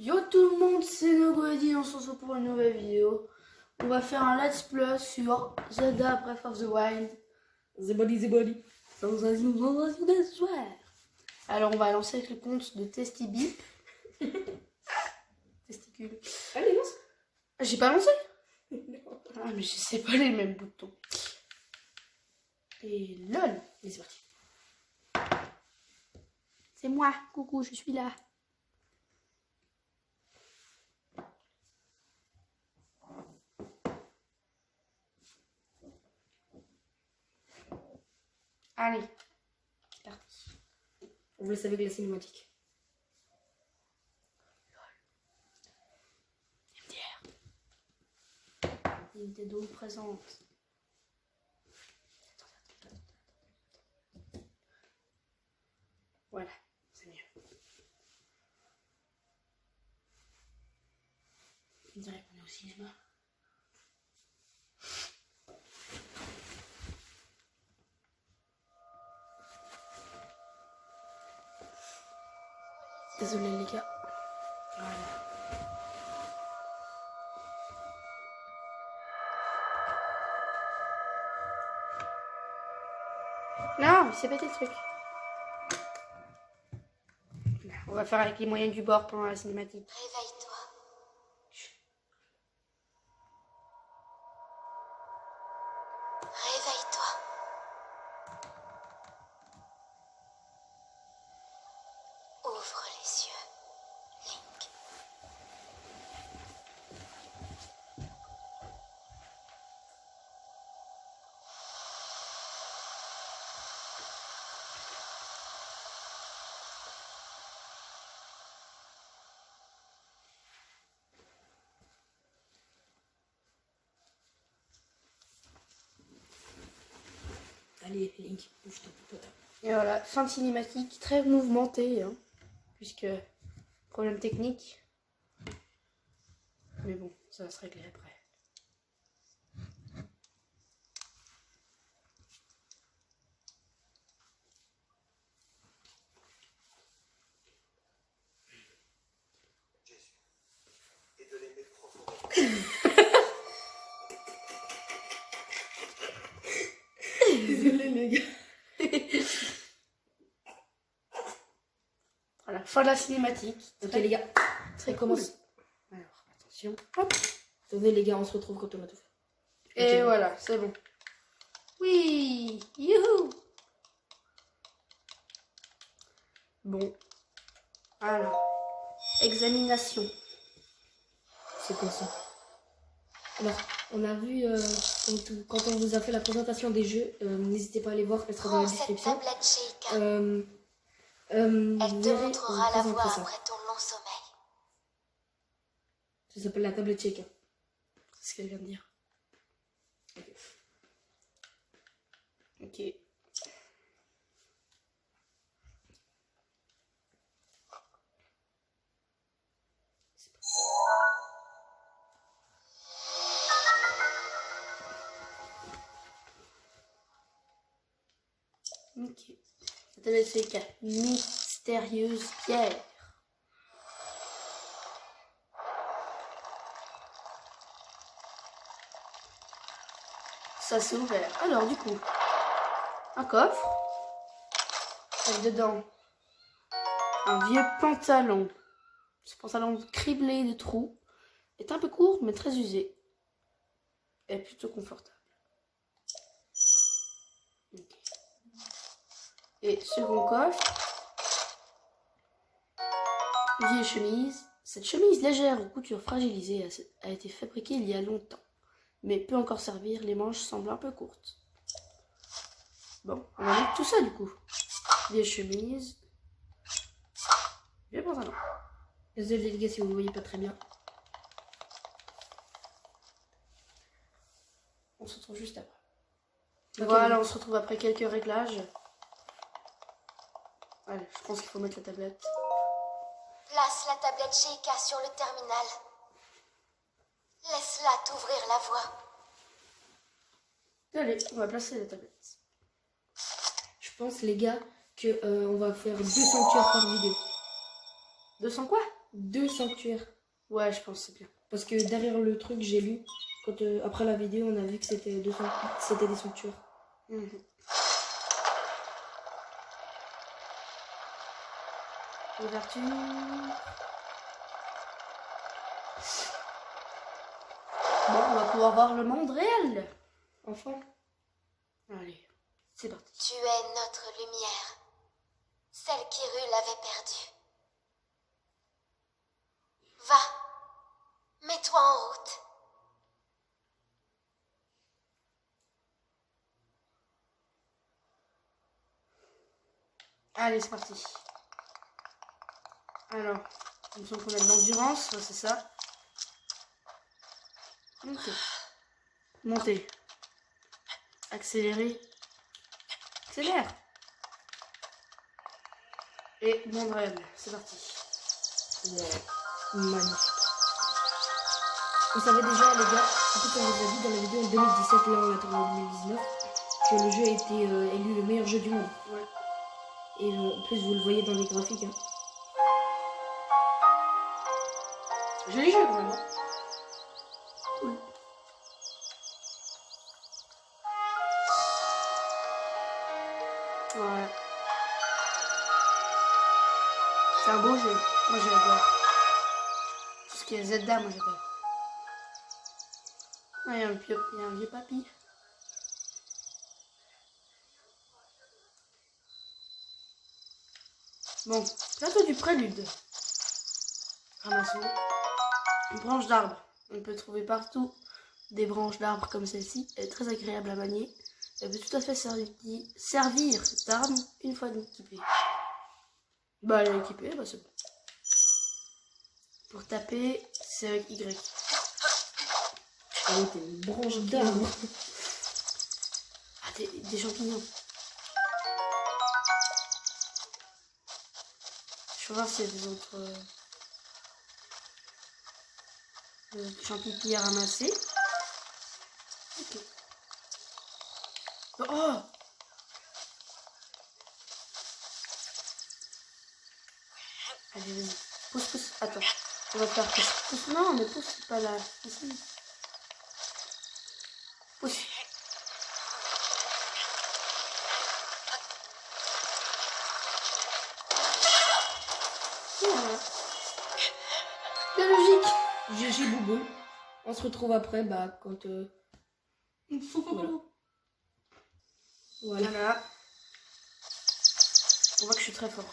Yo tout le monde, c'est Nogody, on se retrouve pour une nouvelle vidéo. On va faire un let's play sur Zelda Breath of the Wild. The body. Sans invasion des soirs. Alors on va lancer avec le compte de Testibi. Testicule. Allez, lance. J'ai pas lancé. Ah mais je sais pas les mêmes boutons. Et lol. Et c'est parti. C'est moi, coucou, je suis là. Allez, c'est parti. On vous laisse avec la cinématique. MDR. Nintendo présente. Voilà, c'est mieux. On dirait qu'on est au cinéma. Désolé les gars. Voilà. Non, il s'est pété le truc. On va faire avec les moyens du bord pendant la cinématique. Réveille-toi. Réveille-toi. Ouvre les yeux, Link. Allez, Link, bouge-toi, pote. Et voilà, fin de cinématique, très mouvementée, hein, puisque problème technique. Mais bon, ça va se régler après. Et de l'aimer profondément. Désolé, les gars. Voilà, fin de la cinématique. Ok, les gars, Très on commence. cool. Alors, attention. Hop. Attendez, les gars, on se retrouve quand on a tout fait. Et Ok. voilà, c'est bon. Oui, youhou. Bon. Alors, examination. C'est quoi ça? Alors, on a vu, quand on vous a fait la présentation des jeux, n'hésitez pas à aller voir, elle sera dans Prends la cette description. tablette Sheikah. Vous Elle te verrez, montrera on la présentera voie ça. après ton long sommeil. Ça s'appelle la tablette Sheikah. C'est ce qu'elle vient de dire. Ok. Ok. La tablette c'est mystérieuse pierre. Ça s'est ouvert. Alors du coup, un coffre. Avec dedans un vieux pantalon. Ce pantalon criblé de trous est un peu court mais très usé. Et plutôt confortable. Ok. Et second coffre. Vieille chemise. Cette chemise légère aux coutures fragilisées a été fabriquée il y a longtemps, mais peut encore servir, les manches semblent un peu courtes. Bon, on va mettre tout ça du coup. Vieille chemise. Vieux pantalon. Désolé, les gars, si vous ne voyez pas très bien. On se retrouve juste après. Ok, Voilà, on se retrouve après quelques réglages. Allez, je pense qu'il faut mettre la tablette. Place la tablette Sheikah sur le terminal. Laisse-la t'ouvrir la voie. Allez, on va placer la tablette. Je pense, les gars, que on va faire 200 cœurs par vidéo. 200 quoi? 2 sanctuaires. Ouais, je pense que c'est bien. Parce que derrière le truc, j'ai lu, quand après la vidéo, on a vu que c'était c'était des sanctuaires. Mhm. Ouverture. Bon, on va pouvoir voir le monde réel. Enfin, Allez, c'est parti. Tu es notre lumière. Celle qu'Hyrule avait perdue. Va. Mets-toi en route. Allez, c'est parti. Alors, il me semble qu'on a de l'endurance, ouais, c'est ça. Ok. Monter. Accélérer. Accélère. Et monde réel, c'est parti. magnifique. Vous savez déjà, les gars, en fait, on vous a dit dans la vidéo en 2017, là on a tourné en 2019, que le jeu a été élu le meilleur jeu du monde. Ouais. Et en plus, vous le voyez dans les graphiques. Hein. Joli jeu, quand même. Hein. Cool. Ouais. C'est un beau jeu. Moi, j'adore. Tout ce qui est Zelda, moi, j'adore. Ah, il y a un vieux papy. Bon, plateau du prélude. Ramassons une branche d'arbre. On peut trouver partout des branches d'arbres comme celle-ci. Elle est très agréable à manier. Elle peut tout à fait servir d'arme une fois équipée. Bah, elle est équipée, bah c'est bon. Pour taper, c'est avec Y. Ah oui, t'es une branche d'arbre. Ah, des champignons. Je vais voir s'il y a des autres champignons à ramasser. Ok. Oh! Allez, vas-y. Pousse, pousse. Attends. On va faire pousse, pousse. Non, mais pousse, c'est pas là. Ici. Pousse. Voilà. C'est logique. GG Boubou. On se retrouve après, bah, quand... voilà. Voilà. Voilà. On voit que je suis très fort.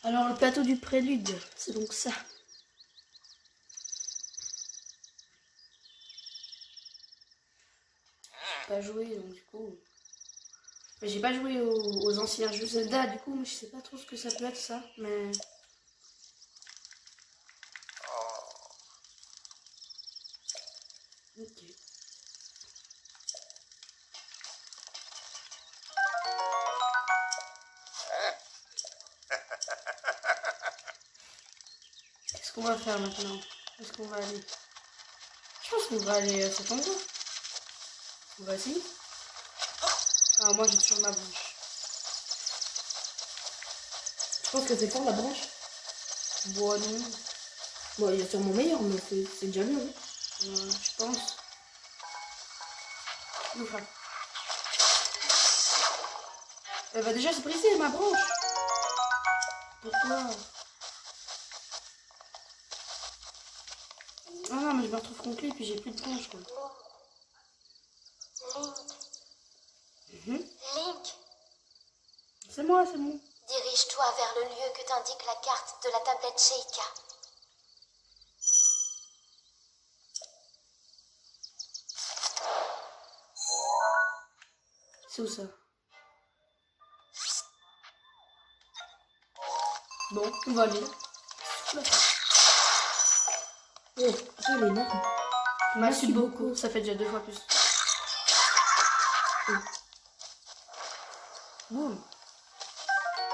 Alors, le plateau du prélude, c'est donc ça. J'ai pas joué, donc du coup... J'ai pas joué aux anciens jeux Zelda, du coup, je sais pas trop ce que ça peut être, ça, mais... Ok. Qu'est-ce qu'on va faire maintenant? Où est-ce qu'on va aller? Je pense qu'on va aller à cet endroit. On va essayer. Ah, moi j'ai toujours ma branche. Je pense que c'est fort la branche. Bon, non. Bon, il y a sûrement meilleur, mais c'est déjà bien. Hein. Je pense. Enfin. Elle va déjà se briser ma branche. Pourquoi? Ah non, mais je me retrouve complet et puis j'ai plus de branche quoi. Link, Link, C'est moi, c'est moi. dirige-toi vers le lieu que t'indique la carte de la tablette Sheikah. C'est où ça? Bon, on va aller là. Oh, attends, elle est énorme. Merci beaucoup. Ça fait déjà 2 fois plus. Boum.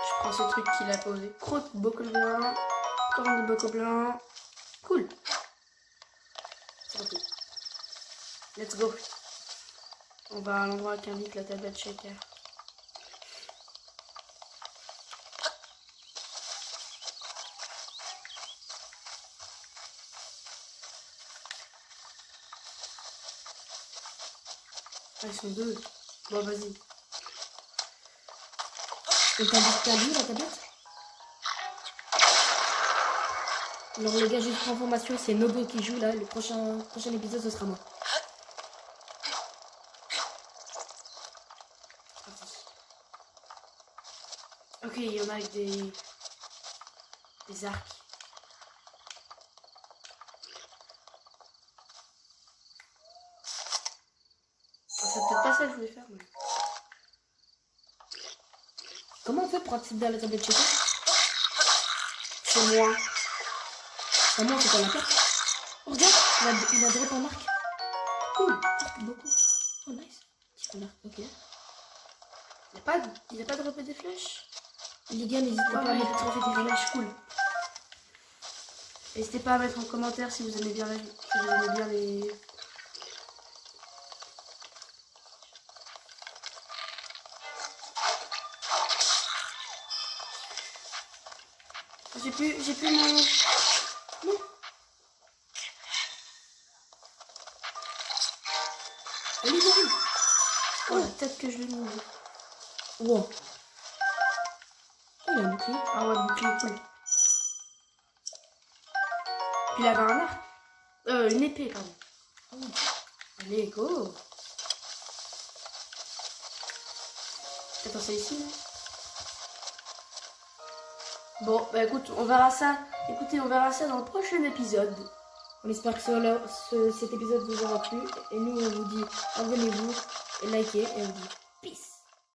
Je prends ce truc qu'il a posé. Croûte, bocoblin. Corne de bocoblin. Cool. C'est parti. Let's go. On va à l'endroit qu'indique la tablette Sheikah. Ah, ils sont 2. Bon, vas-y. Et t'as lu la tablette? Alors les gars, juste pour information, c'est Nobo qui joue là. Le prochain épisode, ce sera moi. Ok, il y en a avec des arcs. Ah, c'est peut-être pas ça que je voulais faire, mais... Comment on fait pour accéder à la tablette Sheikah? C'est moi. Comment c'est pas la carte? Oh, regarde, il a drop un arc. Cool, arc beaucoup. Oh nice. Petit arc, ok. Il a pas droppé des flèches? Les gars, n'hésitez pas à Ouais, mettre il a des flèches, cool. N'hésitez pas à mettre en commentaire si vous aimez bien la vie. Si vous aimez bien les... J'ai plus mon... Non. Allez, vas-y. Oh, peut-être que je l'ai mis. Wow. Oh, il a un bouclier. Ah ouais, bouclier, cool. Puis il avait un arc. Une épée, pardon. Oh. Allez, go. Attends, c'est ici, là. Bon, bah écoute, on verra ça. Écoutez, on verra ça dans le prochain épisode. On espère que cet épisode vous aura plu. Et nous, on vous dit abonnez-vous et likez. Et on vous dit peace.